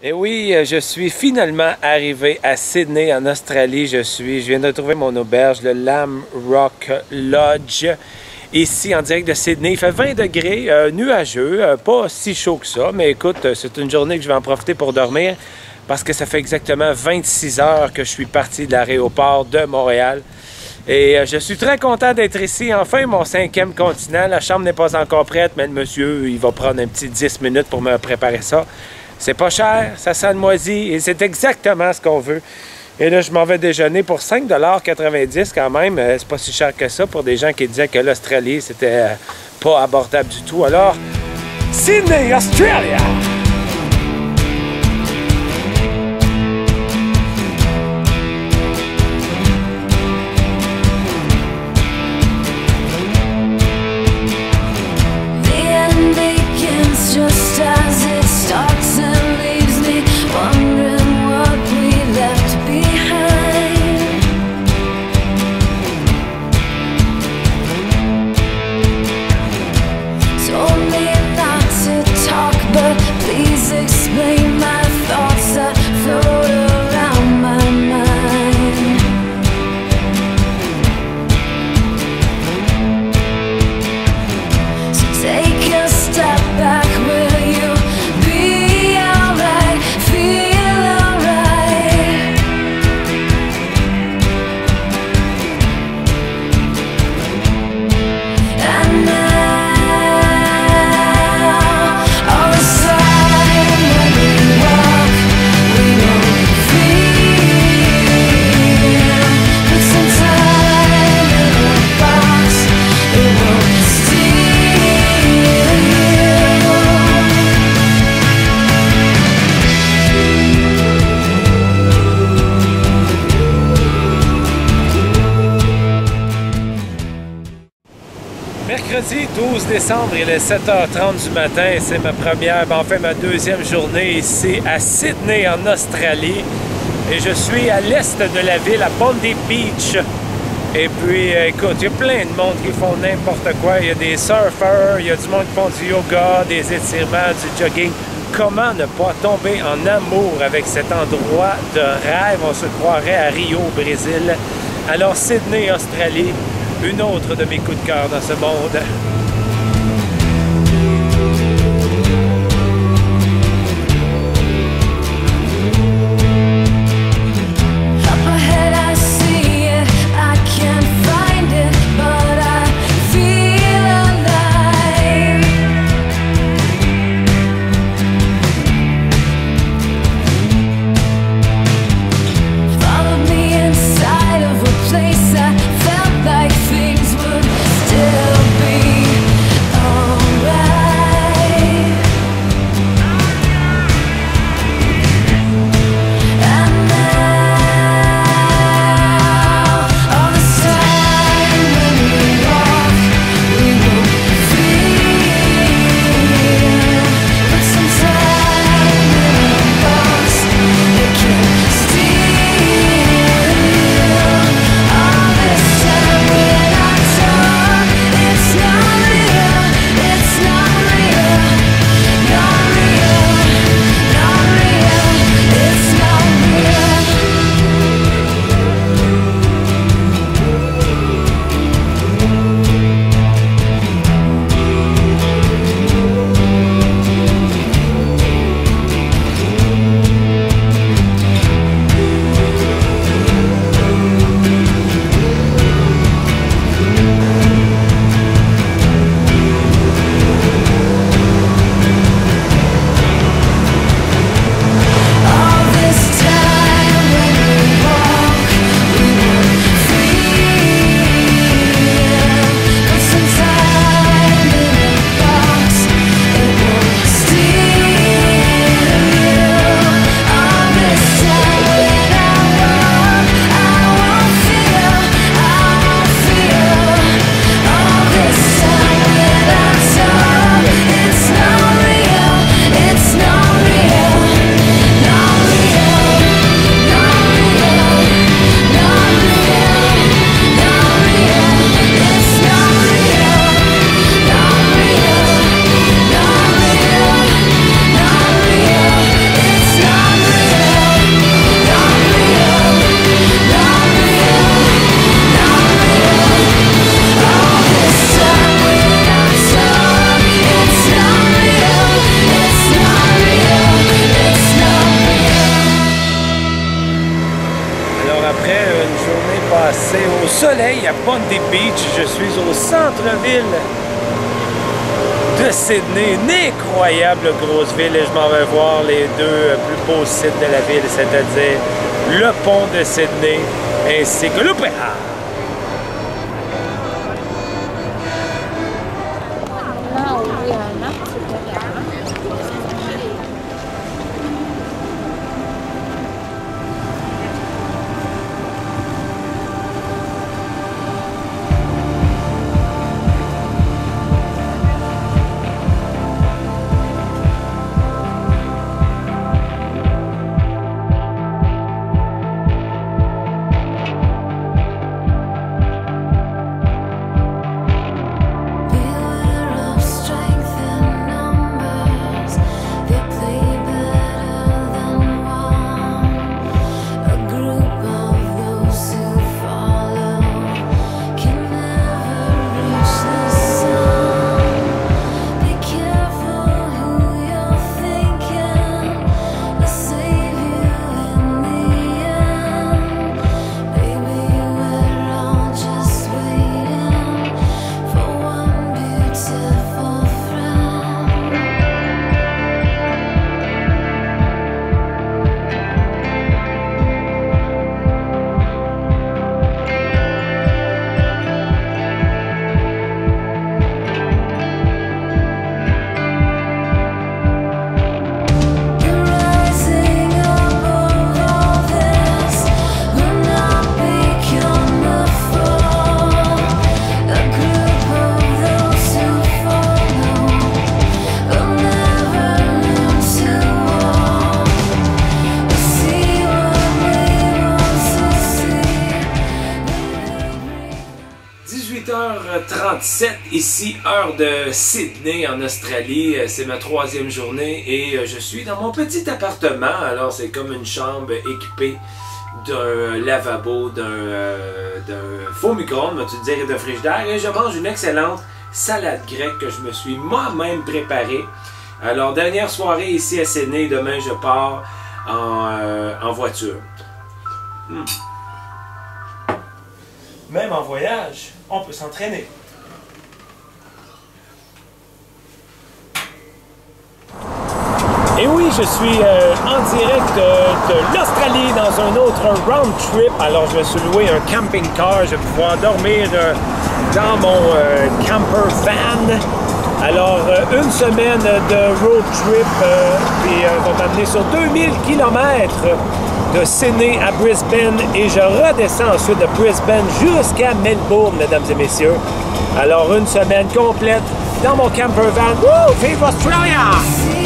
Et oui, je suis finalement arrivé à Sydney, en Australie. Je viens de trouver mon auberge, le Lamb Rock Lodge, ici en direct de Sydney. Il fait 20 degrés, nuageux, pas si chaud que ça, mais écoute, c'est une journée que je vais en profiter pour dormir parce que ça fait exactement 26 heures que je suis parti de l'aéroport de Montréal. Et je suis très content d'être ici. Enfin, mon 5e continent. La chambre n'est pas encore prête, mais le monsieur, il va prendre un petit 10 minutes pour me préparer ça. C'est pas cher, ça sent le moisi et c'est exactement ce qu'on veut. Et là, je m'en vais déjeuner pour 5,90 $ quand même. C'est pas si cher que ça pour des gens qui disaient que l'Australie, c'était pas abordable du tout. Alors, Sydney, Australia! Mercredi 12 décembre, il est 7h30 du matin et c'est ma première, enfin ma deuxième journée ici à Sydney en Australie. Et je suis à l'est de la ville, à Bondi Beach. Et puis, écoute, il y a plein de monde qui font n'importe quoi. Il y a des surfeurs, il y a du monde qui font du yoga, des étirements, du jogging. Comment ne pas tomber en amour avec cet endroit de rêve? On se croirait à Rio, au Brésil. Alors, Sydney, Australie. Une autre de mes coups de cœur dans ce monde. Still be soleil à Bondi Beach. Je suis au centre-ville de Sydney. Une incroyable grosse ville et je m'en vais voir les deux plus beaux sites de la ville, c'est-à-dire le pont de Sydney ainsi que l'opéra. Ici, heure de Sydney en Australie, c'est ma 3e journée et je suis dans mon petit appartement. Alors c'est comme une chambre équipée d'un lavabo, d'un faux micro-ondes, tu dirais d'un frigidaire, et je mange une excellente salade grecque que je me suis moi-même préparée. Alors dernière soirée ici à Sydney, demain je pars en voiture. Même en voyage, on peut s'entraîner. Et oui, je suis en direct de l'Australie dans un autre round trip. Alors, je me suis loué un camping-car. Je vais pouvoir dormir dans mon camper van. Alors, une semaine de road trip, puis va m'amener sur 2000 km de Sydney à Brisbane. Et je redescends ensuite de Brisbane jusqu'à Melbourne, mesdames et messieurs. Alors, une semaine complète dans mon camper van. Woo! Vive Australia!